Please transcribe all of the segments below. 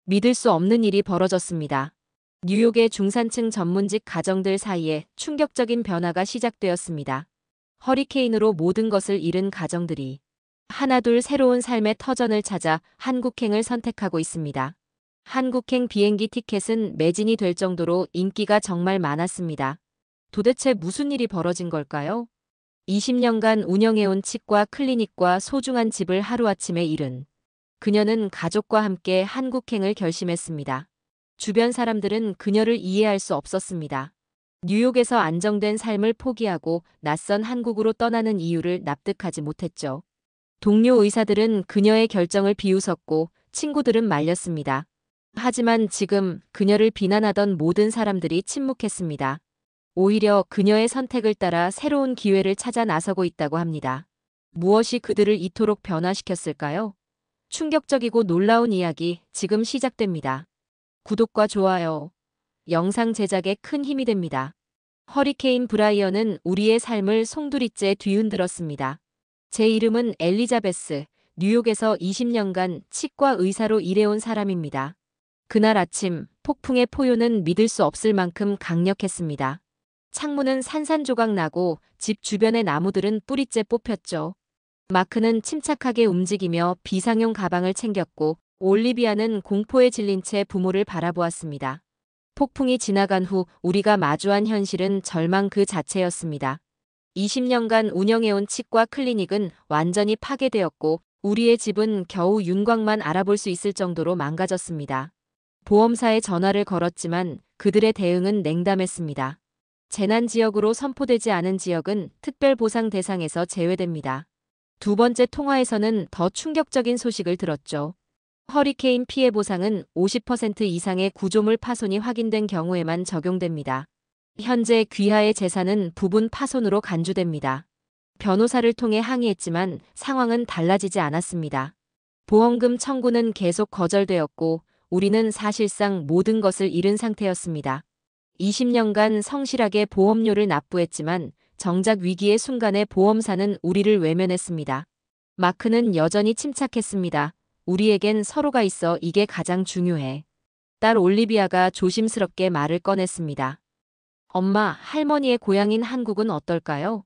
믿을 수 없는 일이 벌어졌습니다. 뉴욕의 중산층 전문직 가정들 사이에 충격적인 변화가 시작되었습니다. 허리케인으로 모든 것을 잃은 가정들이 하나둘 새로운 삶의 터전을 찾아 한국행을 선택하고 있습니다. 한국행 비행기 티켓은 매진이 될 정도로 인기가 정말 많았습니다. 도대체 무슨 일이 벌어진 걸까요? 20년간 운영해온 치과 클리닉과 소중한 집을 하루아침에 잃은 그녀는 가족과 함께 한국행을 결심했습니다. 주변 사람들은 그녀를 이해할 수 없었습니다. 뉴욕에서 안정된 삶을 포기하고 낯선 한국으로 떠나는 이유를 납득하지 못했죠. 동료 의사들은 그녀의 결정을 비웃었고 친구들은 말렸습니다. 하지만 지금 그녀를 비난하던 모든 사람들이 침묵했습니다. 오히려 그녀의 선택을 따라 새로운 기회를 찾아 나서고 있다고 합니다. 무엇이 그들을 이토록 변화시켰을까요? 충격적이고 놀라운 이야기 지금 시작됩니다. 구독과 좋아요, 영상 제작에 큰 힘이 됩니다. 허리케인 브라이언은 우리의 삶을 송두리째 뒤흔들었습니다. 제 이름은 엘리자베스, 뉴욕에서 20년간 치과 의사로 일해온 사람입니다. 그날 아침 폭풍의 포효는 믿을 수 없을 만큼 강력했습니다. 창문은 산산조각 나고 집 주변의 나무들은 뿌리째 뽑혔죠. 마크는 침착하게 움직이며 비상용 가방을 챙겼고 올리비아는 공포에 질린 채 부모를 바라보았습니다. 폭풍이 지나간 후 우리가 마주한 현실은 절망 그 자체였습니다. 20년간 운영해온 치과 클리닉은 완전히 파괴되었고 우리의 집은 겨우 윤곽만 알아볼 수 있을 정도로 망가졌습니다. 보험사에 전화를 걸었지만 그들의 대응은 냉담했습니다. 재난지역으로 선포되지 않은 지역은 특별보상 대상에서 제외됩니다. 두 번째 통화에서는 더 충격적인 소식을 들었죠. 허리케인 피해 보상은 50% 이상의 구조물 파손이 확인된 경우에만 적용됩니다. 현재 귀하의 재산은 부분 파손으로 간주됩니다. 변호사를 통해 항의했지만 상황은 달라지지 않았습니다. 보험금 청구는 계속 거절되었고 우리는 사실상 모든 것을 잃은 상태였습니다. 20년간 성실하게 보험료를 납부했지만 정작 위기의 순간에 보험사는 우리를 외면했습니다. 마크는 여전히 침착했습니다. 우리에겐 서로가 있어 이게 가장 중요해. 딸 올리비아가 조심스럽게 말을 꺼냈습니다. 엄마, 할머니의 고향인 한국은 어떨까요?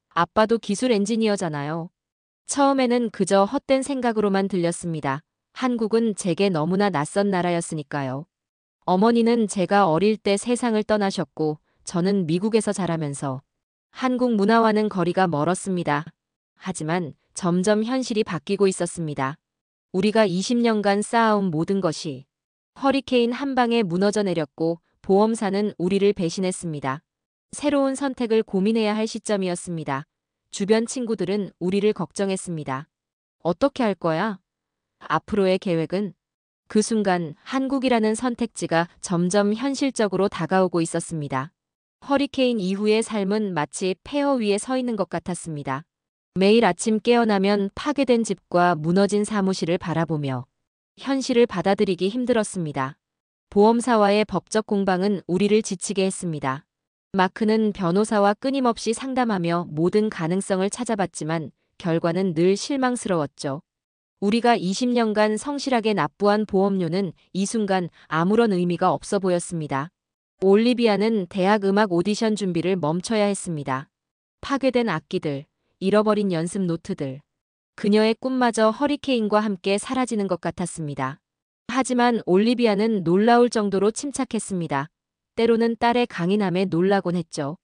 아빠도 기술 엔지니어잖아요. 처음에는 그저 헛된 생각으로만 들렸습니다. 한국은 제게 너무나 낯선 나라였으니까요. 어머니는 제가 어릴 때 세상을 떠나셨고 저는 미국에서 자라면서 한국 문화와는 거리가 멀었습니다. 하지만 점점 현실이 바뀌고 있었습니다. 우리가 20년간 쌓아온 모든 것이 허리케인 한 방에 무너져 내렸고 보험사는 우리를 배신했습니다. 새로운 선택을 고민해야 할 시점이었습니다. 주변 친구들은 우리를 걱정했습니다. 어떻게 할 거야? 앞으로의 계획은? 그 순간 한국이라는 선택지가 점점 현실적으로 다가오고 있었습니다. 허리케인 이후의 삶은 마치 폐허 위에 서 있는 것 같았습니다. 매일 아침 깨어나면 파괴된 집과 무너진 사무실을 바라보며 현실을 받아들이기 힘들었습니다. 보험사와의 법적 공방은 우리를 지치게 했습니다. 마크는 변호사와 끊임없이 상담하며 모든 가능성을 찾아봤지만 결과는 늘 실망스러웠죠. 우리가 20년간 성실하게 납부한 보험료는 이 순간 아무런 의미가 없어 보였습니다. 올리비아는 대학 음악 오디션 준비를 멈춰야 했습니다. 파괴된 악기들, 잃어버린 연습 노트들. 그녀의 꿈마저 허리케인과 함께 사라지는 것 같았습니다. 하지만 올리비아는 놀라울 정도로 침착했습니다. 때로는 딸의 강인함에 놀라곤 했죠.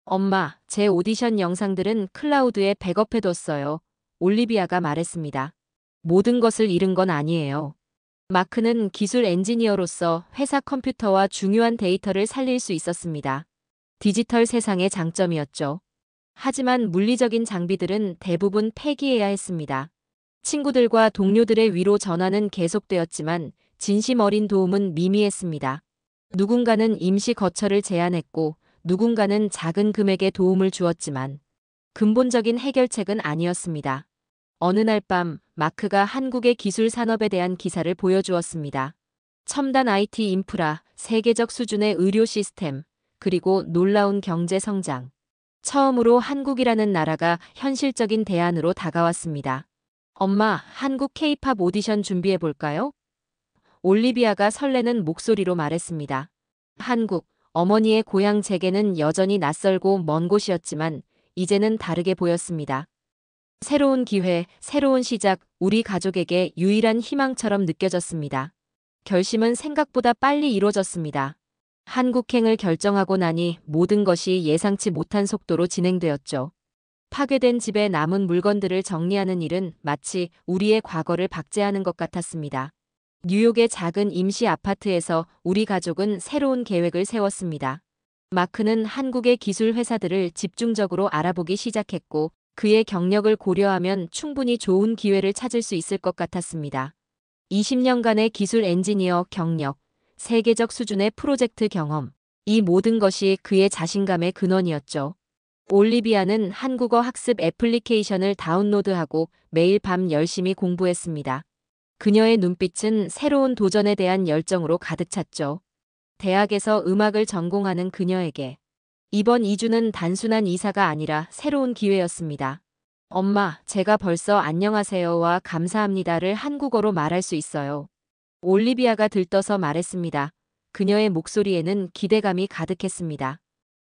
엄마, 제 오디션 영상들은 클라우드에 백업해뒀어요. 올리비아가 말했습니다. 모든 것을 잃은 건 아니에요. 마크는 기술 엔지니어로서 회사 컴퓨터와 중요한 데이터를 살릴 수 있었습니다. 디지털 세상의 장점이었죠. 하지만 물리적인 장비들은 대부분 폐기해야 했습니다. 친구들과 동료들의 위로 전화는 계속되었지만 진심 어린 도움은 미미했습니다. 누군가는 임시 거처를 제안했고 누군가는 작은 금액의 도움을 주었지만 근본적인 해결책은 아니었습니다. 어느 날 밤 마크가 한국의 기술 산업에 대한 기사를 보여주었습니다. 첨단 IT 인프라, 세계적 수준의 의료 시스템, 그리고 놀라운 경제 성장. 처음으로 한국이라는 나라가 현실적인 대안으로 다가왔습니다. 엄마, 한국 K-팝 오디션 준비해 볼까요? 올리비아가 설레는 목소리로 말했습니다. 한국, 어머니의 고향 제게는 여전히 낯설고 먼 곳이었지만 이제는 다르게 보였습니다. 새로운 기회, 새로운 시작, 우리 가족에게 유일한 희망처럼 느껴졌습니다. 결심은 생각보다 빨리 이루어졌습니다. 한국행을 결정하고 나니 모든 것이 예상치 못한 속도로 진행되었죠. 파괴된 집에 남은 물건들을 정리하는 일은 마치 우리의 과거를 박제하는 것 같았습니다. 뉴욕의 작은 임시 아파트에서 우리 가족은 새로운 계획을 세웠습니다. 마크는 한국의 기술 회사들을 집중적으로 알아보기 시작했고 그의 경력을 고려하면 충분히 좋은 기회를 찾을 수 있을 것 같았습니다. 20년간의 기술 엔지니어 경력, 세계적 수준의 프로젝트 경험, 이 모든 것이 그의 자신감의 근원이었죠. 올리비아는 한국어 학습 애플리케이션을 다운로드하고 매일 밤 열심히 공부했습니다. 그녀의 눈빛은 새로운 도전에 대한 열정으로 가득 찼죠. 대학에서 음악을 전공하는 그녀에게 이번 이주는 단순한 이사가 아니라 새로운 기회였습니다. 엄마, 제가 벌써 안녕하세요와 감사합니다를 한국어로 말할 수 있어요. 올리비아가 들떠서 말했습니다. 그녀의 목소리에는 기대감이 가득했습니다.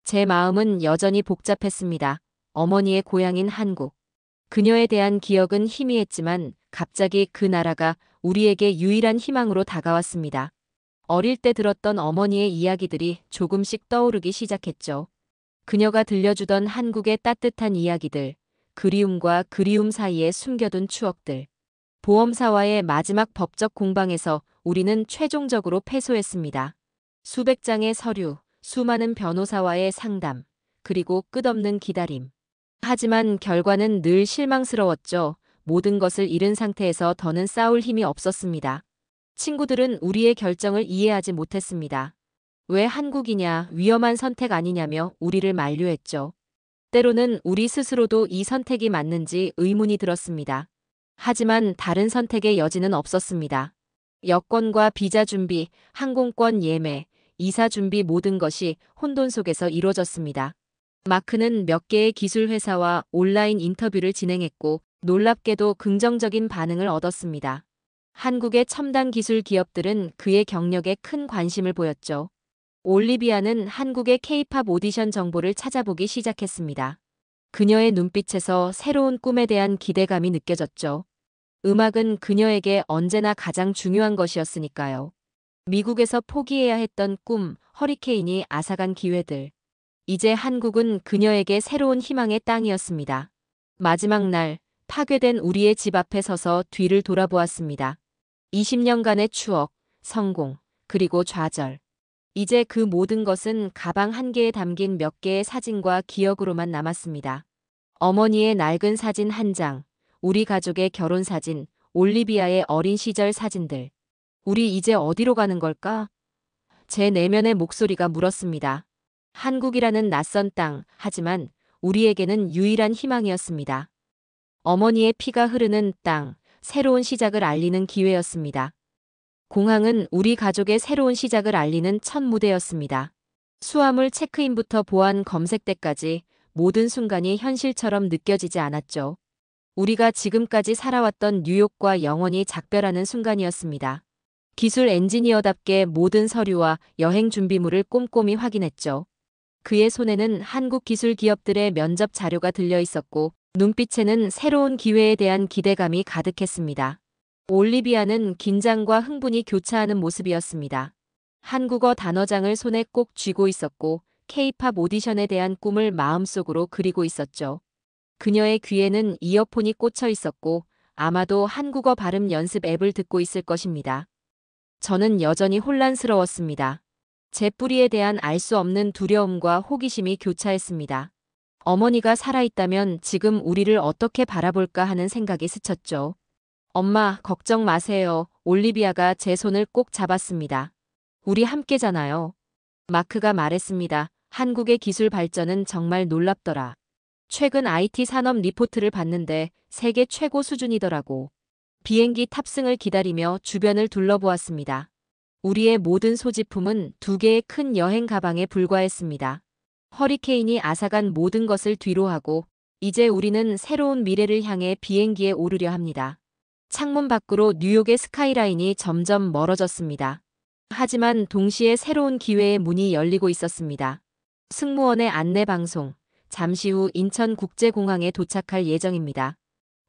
제 마음은 여전히 복잡했습니다. 어머니의 고향인 한국. 그녀에 대한 기억은 희미했지만 갑자기 그 나라가 우리에게 유일한 희망으로 다가왔습니다. 어릴 때 들었던 어머니의 이야기들이 조금씩 떠오르기 시작했죠. 그녀가 들려주던 한국의 따뜻한 이야기들, 그리움과 그리움 사이에 숨겨둔 추억들. 보험사와의 마지막 법적 공방에서 우리는 최종적으로 패소했습니다. 수백 장의 서류, 수많은 변호사와의 상담, 그리고 끝없는 기다림. 하지만 결과는 늘 실망스러웠죠. 모든 것을 잃은 상태에서 더는 싸울 힘이 없었습니다. 친구들은 우리의 결정을 이해하지 못했습니다. 왜 한국이냐, 위험한 선택 아니냐며 우리를 만류했죠. 때로는 우리 스스로도 이 선택이 맞는지 의문이 들었습니다. 하지만 다른 선택의 여지는 없었습니다. 여권과 비자 준비, 항공권 예매, 이사 준비 모든 것이 혼돈 속에서 이루어졌습니다. 마크는 몇 개의 기술 회사와 온라인 인터뷰를 진행했고 놀랍게도 긍정적인 반응을 얻었습니다. 한국의 첨단 기술 기업들은 그의 경력에 큰 관심을 보였죠. 올리비아는 한국의 K-팝 오디션 정보를 찾아보기 시작했습니다. 그녀의 눈빛에서 새로운 꿈에 대한 기대감이 느껴졌죠. 음악은 그녀에게 언제나 가장 중요한 것이었으니까요. 미국에서 포기해야 했던 꿈, 허리케인이 앗아간 기회들. 이제 한국은 그녀에게 새로운 희망의 땅이었습니다. 마지막 날, 파괴된 우리의 집 앞에 서서 뒤를 돌아보았습니다. 20년간의 추억, 성공, 그리고 좌절. 이제 그 모든 것은 가방 한 개에 담긴 몇 개의 사진과 기억으로만 남았습니다. 어머니의 낡은 사진 한 장, 우리 가족의 결혼 사진, 올리비아의 어린 시절 사진들. 우리 이제 어디로 가는 걸까? 제 내면의 목소리가 물었습니다. 한국이라는 낯선 땅, 하지만 우리에게는 유일한 희망이었습니다. 어머니의 피가 흐르는 땅, 새로운 시작을 알리는 기회였습니다. 공항은 우리 가족의 새로운 시작을 알리는 첫 무대였습니다. 수화물 체크인부터 보안 검색대까지 모든 순간이 현실처럼 느껴지지 않았죠. 우리가 지금까지 살아왔던 뉴욕과 영원히 작별하는 순간이었습니다. 기술 엔지니어답게 모든 서류와 여행 준비물을 꼼꼼히 확인했죠. 그의 손에는 한국 기술 기업들의 면접 자료가 들려 있었고 눈빛에는 새로운 기회에 대한 기대감이 가득했습니다. 올리비아는 긴장과 흥분이 교차하는 모습이었습니다. 한국어 단어장을 손에 꼭 쥐고 있었고 K-팝 오디션에 대한 꿈을 마음속으로 그리고 있었죠. 그녀의 귀에는 이어폰이 꽂혀 있었고 아마도 한국어 발음 연습 앱을 듣고 있을 것입니다. 저는 여전히 혼란스러웠습니다. 제 뿌리에 대한 알 수 없는 두려움과 호기심이 교차했습니다. 어머니가 살아있다면 지금 우리를 어떻게 바라볼까 하는 생각이 스쳤죠. 엄마, 걱정 마세요. 올리비아가 제 손을 꼭 잡았습니다. 우리 함께잖아요. 마크가 말했습니다. 한국의 기술 발전은 정말 놀랍더라. 최근 IT 산업 리포트를 봤는데 세계 최고 수준이더라고. 비행기 탑승을 기다리며 주변을 둘러보았습니다. 우리의 모든 소지품은 2개의 큰 여행 가방에 불과했습니다. 허리케인이 앗아간 모든 것을 뒤로하고 이제 우리는 새로운 미래를 향해 비행기에 오르려 합니다. 창문 밖으로 뉴욕의 스카이라인이 점점 멀어졌습니다. 하지만 동시에 새로운 기회의 문이 열리고 있었습니다. 승무원의 안내 방송. 잠시 후 인천국제공항에 도착할 예정입니다.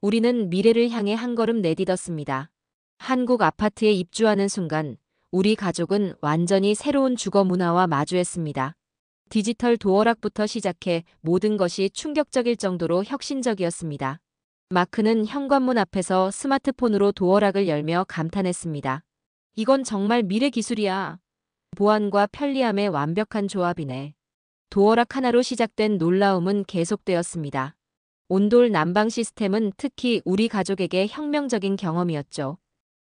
우리는 미래를 향해 한 걸음 내딛었습니다. 한국 아파트에 입주하는 순간 우리 가족은 완전히 새로운 주거 문화와 마주했습니다. 디지털 도어락부터 시작해 모든 것이 충격적일 정도로 혁신적이었습니다. 마크는 현관문 앞에서 스마트폰으로 도어락을 열며 감탄했습니다. 이건 정말 미래 기술이야. 보안과 편리함의 완벽한 조합이네. 도어락 하나로 시작된 놀라움은 계속되었습니다. 온돌 난방 시스템은 특히 우리 가족에게 혁명적인 경험이었죠.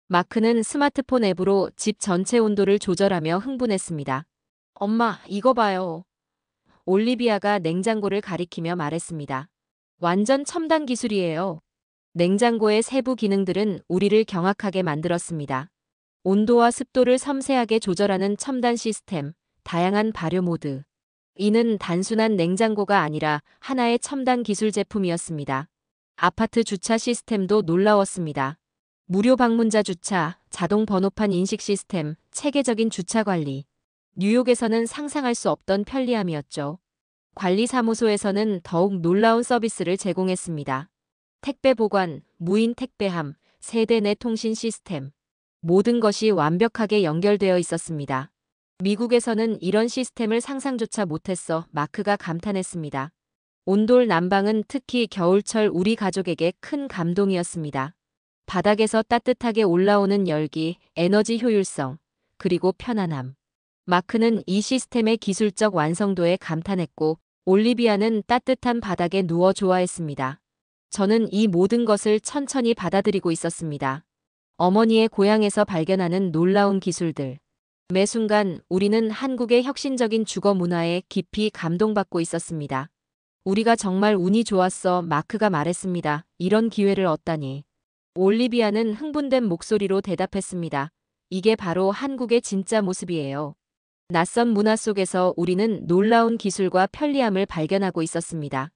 마크는 스마트폰 앱으로 집 전체 온도를 조절하며 흥분했습니다. 엄마, 이거 봐요. 올리비아가 냉장고를 가리키며 말했습니다. 완전 첨단 기술이에요. 냉장고의 세부 기능들은 우리를 경악하게 만들었습니다. 온도와 습도를 섬세하게 조절하는 첨단 시스템, 다양한 발효 모드. 이는 단순한 냉장고가 아니라 하나의 첨단 기술 제품이었습니다. 아파트 주차 시스템도 놀라웠습니다. 무료 방문자 주차, 자동 번호판 인식 시스템, 체계적인 주차 관리. 뉴욕에서는 상상할 수 없던 편리함이었죠. 관리사무소에서는 더욱 놀라운 서비스를 제공했습니다. 택배 보관, 무인 택배함, 세대 내 통신 시스템. 모든 것이 완벽하게 연결되어 있었습니다. 미국에서는 이런 시스템을 상상조차 못했어 마크가 감탄했습니다. 온돌 난방은 특히 겨울철 우리 가족에게 큰 감동이었습니다. 바닥에서 따뜻하게 올라오는 열기, 에너지 효율성, 그리고 편안함. 마크는 이 시스템의 기술적 완성도에 감탄했고 올리비아는 따뜻한 바닥에 누워 좋아했습니다. 저는 이 모든 것을 천천히 받아들이고 있었습니다. 어머니의 고향에서 발견하는 놀라운 기술들. 매 순간 우리는 한국의 혁신적인 주거 문화에 깊이 감동받고 있었습니다. 우리가 정말 운이 좋았어 마크가 말했습니다. 이런 기회를 얻다니. 올리비아는 흥분된 목소리로 대답했습니다. 이게 바로 한국의 진짜 모습이에요. 낯선 문화 속에서 우리는 놀라운 기술과 편리함을 발견하고 있었습니다.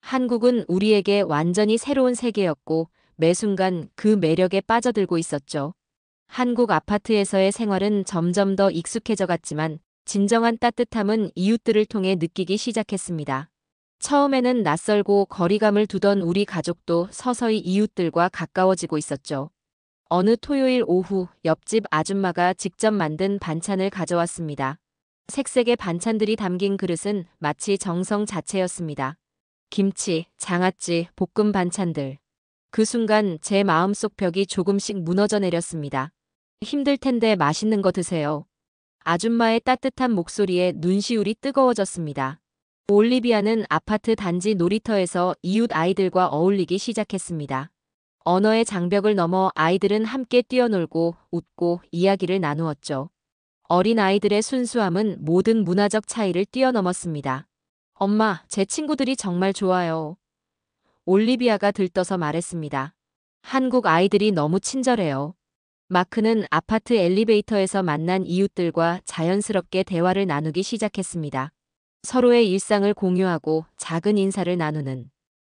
한국은 우리에게 완전히 새로운 세계였고 매 순간 그 매력에 빠져들고 있었죠. 한국 아파트에서의 생활은 점점 더 익숙해져 갔지만 진정한 따뜻함은 이웃들을 통해 느끼기 시작했습니다. 처음에는 낯설고 거리감을 두던 우리 가족도 서서히 이웃들과 가까워지고 있었죠. 어느 토요일 오후 옆집 아줌마가 직접 만든 반찬을 가져왔습니다. 색색의 반찬들이 담긴 그릇은 마치 정성 자체였습니다. 김치, 장아찌, 볶음 반찬들. 그 순간 제 마음속 벽이 조금씩 무너져 내렸습니다. 힘들 텐데 맛있는 거 드세요. 아줌마의 따뜻한 목소리에 눈시울이 뜨거워졌습니다. 올리비아는 아파트 단지 놀이터에서 이웃 아이들과 어울리기 시작했습니다. 언어의 장벽을 넘어 아이들은 함께 뛰어놀고 웃고 이야기를 나누었죠. 어린 아이들의 순수함은 모든 문화적 차이를 뛰어넘었습니다. 엄마, 제 친구들이 정말 좋아요. 올리비아가 들떠서 말했습니다. 한국 아이들이 너무 친절해요. 마크는 아파트 엘리베이터에서 만난 이웃들과 자연스럽게 대화를 나누기 시작했습니다. 서로의 일상을 공유하고 작은 인사를 나누는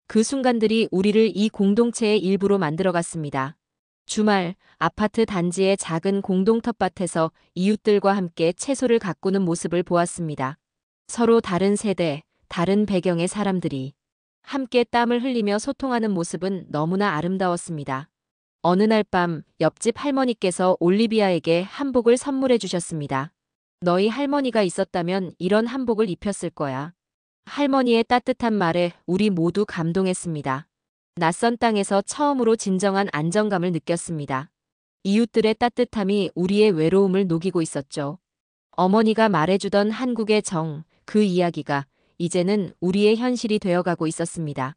그 순간들이 우리를 이 공동체의 일부로 만들어갔습니다. 주말, 아파트 단지의 작은 공동 텃밭에서 이웃들과 함께 채소를 가꾸는 모습을 보았습니다. 서로 다른 세대, 다른 배경의 사람들이 함께 땀을 흘리며 소통하는 모습은 너무나 아름다웠습니다. 어느 날 밤 옆집 할머니께서 올리비아에게 한복을 선물해 주셨습니다. 너희 할머니가 있었다면 이런 한복을 입혔을 거야. 할머니의 따뜻한 말에 우리 모두 감동했습니다. 낯선 땅에서 처음으로 진정한 안정감을 느꼈습니다. 이웃들의 따뜻함이 우리의 외로움을 녹이고 있었죠. 어머니가 말해주던 한국의 정, 그 이야기가 이제는 우리의 현실이 되어가고 있었습니다.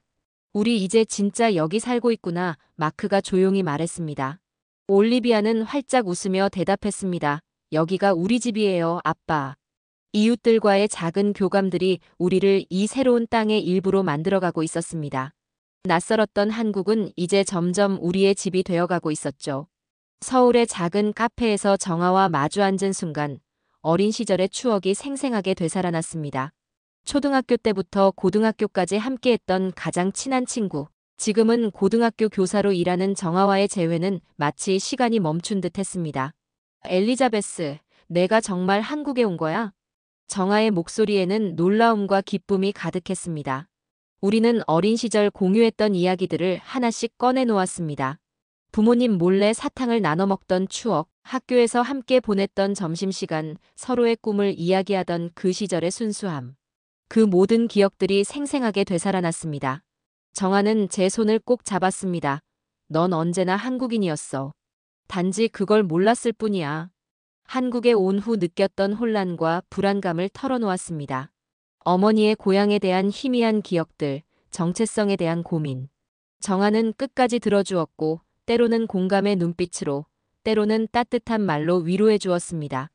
우리 이제 진짜 여기 살고 있구나, 마크가 조용히 말했습니다. 올리비아는 활짝 웃으며 대답했습니다. 여기가 우리 집이에요, 아빠. 이웃들과의 작은 교감들이 우리를 이 새로운 땅의 일부로 만들어가고 있었습니다. 낯설었던 한국은 이제 점점 우리의 집이 되어가고 있었죠. 서울의 작은 카페에서 정아와 마주 앉은 순간 어린 시절의 추억이 생생하게 되살아났습니다. 초등학교 때부터 고등학교까지 함께했던 가장 친한 친구, 지금은 고등학교 교사로 일하는 정아와의 재회는 마치 시간이 멈춘 듯 했습니다. 엘리자베스, 내가 정말 한국에 온 거야? 정아의 목소리에는 놀라움과 기쁨이 가득했습니다. 우리는 어린 시절 공유했던 이야기들을 하나씩 꺼내 놓았습니다. 부모님 몰래 사탕을 나눠 먹던 추억, 학교에서 함께 보냈던 점심시간, 서로의 꿈을 이야기하던 그 시절의 순수함. 그 모든 기억들이 생생하게 되살아났습니다. 정아는 제 손을 꼭 잡았습니다. 넌 언제나 한국인이었어. 단지 그걸 몰랐을 뿐이야. 한국에 온 후 느꼈던 혼란과 불안감을 털어놓았습니다. 어머니의 고향에 대한 희미한 기억들, 정체성에 대한 고민. 정아는 끝까지 들어주었고, 때로는 공감의 눈빛으로, 때로는 따뜻한 말로 위로해 주었습니다.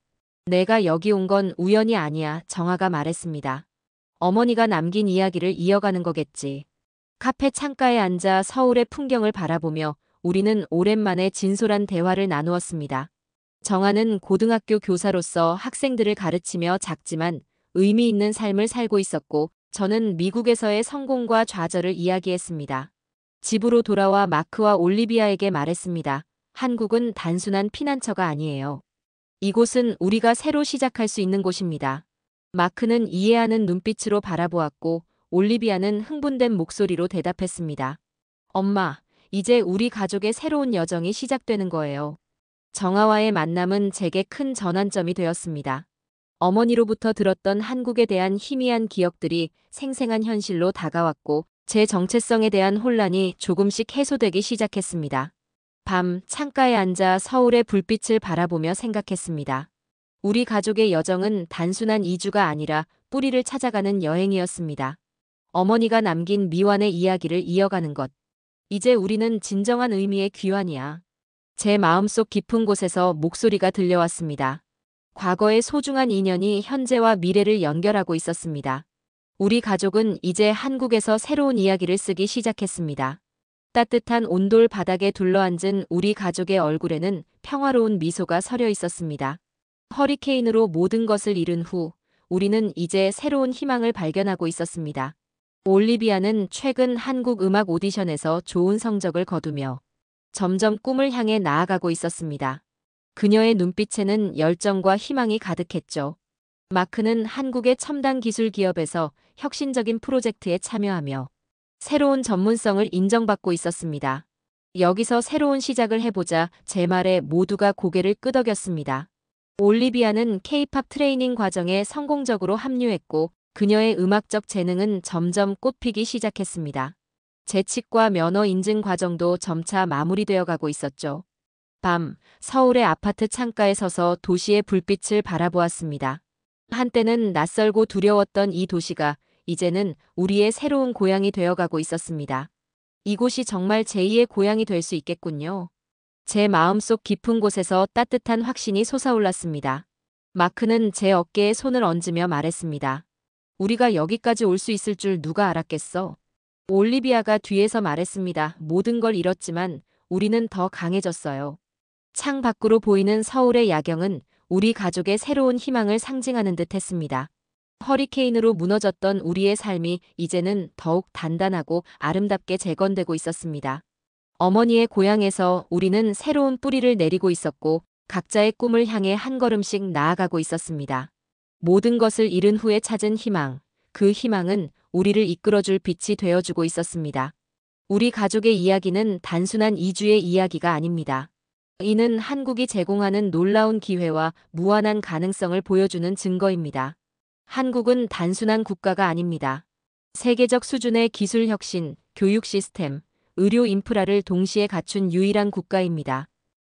내가 여기 온 건 우연이 아니야, 정아가 말했습니다. 어머니가 남긴 이야기를 이어가는 거겠지. 카페 창가에 앉아 서울의 풍경을 바라보며 우리는 오랜만에 진솔한 대화를 나누었습니다. 정아는 고등학교 교사로서 학생들을 가르치며 작지만 의미 있는 삶을 살고 있었고, 저는 미국에서의 성공과 좌절을 이야기했습니다. 집으로 돌아와 마크와 올리비아에게 말했습니다. 한국은 단순한 피난처가 아니에요. 이곳은 우리가 새로 시작할 수 있는 곳입니다. 마크는 이해하는 눈빛으로 바라보았고, 올리비아는 흥분된 목소리로 대답했습니다. 엄마, 이제 우리 가족의 새로운 여정이 시작되는 거예요. 정아와의 만남은 제게 큰 전환점이 되었습니다. 어머니로부터 들었던 한국에 대한 희미한 기억들이 생생한 현실로 다가왔고, 제 정체성에 대한 혼란이 조금씩 해소되기 시작했습니다. 밤 창가에 앉아 서울의 불빛을 바라보며 생각했습니다. 우리 가족의 여정은 단순한 이주가 아니라 뿌리를 찾아가는 여행이었습니다. 어머니가 남긴 미완의 이야기를 이어가는 것. 이제 우리는 진정한 의미의 귀환이야. 제 마음속 깊은 곳에서 목소리가 들려왔습니다. 과거의 소중한 인연이 현재와 미래를 연결하고 있었습니다. 우리 가족은 이제 한국에서 새로운 이야기를 쓰기 시작했습니다. 따뜻한 온돌 바닥에 둘러앉은 우리 가족의 얼굴에는 평화로운 미소가 서려 있었습니다. 허리케인으로 모든 것을 잃은 후 우리는 이제 새로운 희망을 발견하고 있었습니다. 올리비아는 최근 한국 음악 오디션에서 좋은 성적을 거두며 점점 꿈을 향해 나아가고 있었습니다. 그녀의 눈빛에는 열정과 희망이 가득했죠. 마크는 한국의 첨단 기술 기업에서 혁신적인 프로젝트에 참여하며 새로운 전문성을 인정받고 있었습니다. 여기서 새로운 시작을 해보자 제 말에 모두가 고개를 끄덕였습니다. 올리비아는 K-팝 트레이닝 과정에 성공적으로 합류했고 그녀의 음악적 재능은 점점 꽃피기 시작했습니다. 재직과 면허 인증 과정도 점차 마무리되어 가고 있었죠. 밤, 서울의 아파트 창가에 서서 도시의 불빛을 바라보았습니다. 한때는 낯설고 두려웠던 이 도시가 이제는 우리의 새로운 고향이 되어가고 있었습니다. 이곳이 정말 제2의 고향이 될 수 있겠군요. 제 마음속 깊은 곳에서 따뜻한 확신이 솟아올랐습니다. 마크는 제 어깨에 손을 얹으며 말했습니다. 우리가 여기까지 올 수 있을 줄 누가 알았겠어? 올리비아가 뒤에서 말했습니다. 모든 걸 잃었지만 우리는 더 강해졌어요. 창 밖으로 보이는 서울의 야경은 우리 가족의 새로운 희망을 상징하는 듯 했습니다. 허리케인으로 무너졌던 우리의 삶이 이제는 더욱 단단하고 아름답게 재건되고 있었습니다. 어머니의 고향에서 우리는 새로운 뿌리를 내리고 있었고 각자의 꿈을 향해 한 걸음씩 나아가고 있었습니다. 모든 것을 잃은 후에 찾은 희망, 그 희망은 우리를 이끌어줄 빛이 되어주고 있었습니다. 우리 가족의 이야기는 단순한 이주의 이야기가 아닙니다. 이는 한국이 제공하는 놀라운 기회와 무한한 가능성을 보여주는 증거입니다. 한국은 단순한 국가가 아닙니다. 세계적 수준의 기술 혁신, 교육 시스템, 의료 인프라를 동시에 갖춘 유일한 국가입니다.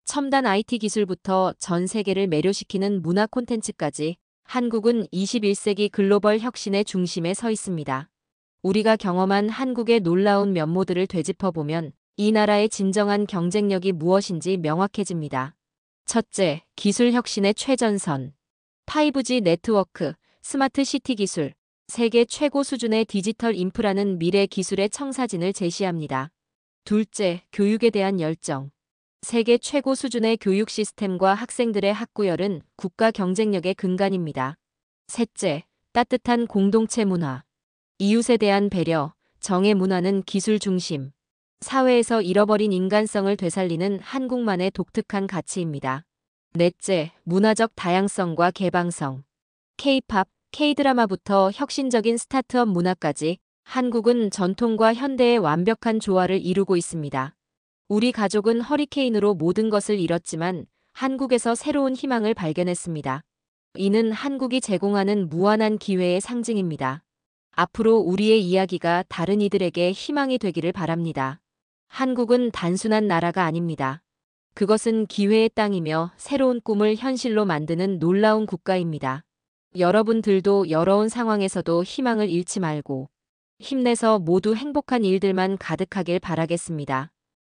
첨단 IT 기술부터 전 세계를 매료시키는 문화 콘텐츠까지 한국은 21세기 글로벌 혁신의 중심에 서 있습니다. 우리가 경험한 한국의 놀라운 면모들을 되짚어보면 이 나라의 진정한 경쟁력이 무엇인지 명확해집니다. 첫째, 기술 혁신의 최전선. 5G 네트워크, 스마트 시티 기술, 세계 최고 수준의 디지털 인프라는 미래 기술의 청사진을 제시합니다. 둘째, 교육에 대한 열정. 세계 최고 수준의 교육 시스템과 학생들의 학구열은 국가 경쟁력의 근간입니다. 셋째, 따뜻한 공동체 문화. 이웃에 대한 배려, 정의 문화는 기술 중심. 사회에서 잃어버린 인간성을 되살리는 한국만의 독특한 가치입니다. 넷째, 문화적 다양성과 개방성. K-팝, K-드라마부터 혁신적인 스타트업 문화까지 한국은 전통과 현대의 완벽한 조화를 이루고 있습니다. 우리 가족은 허리케인으로 모든 것을 잃었지만 한국에서 새로운 희망을 발견했습니다. 이는 한국이 제공하는 무한한 기회의 상징입니다. 앞으로 우리의 이야기가 다른 이들에게 희망이 되기를 바랍니다. 한국은 단순한 나라가 아닙니다. 그것은 기회의 땅이며 새로운 꿈을 현실로 만드는 놀라운 국가입니다. 여러분들도 어려운 상황에서도 희망을 잃지 말고 힘내서 모두 행복한 일들만 가득하길 바라겠습니다.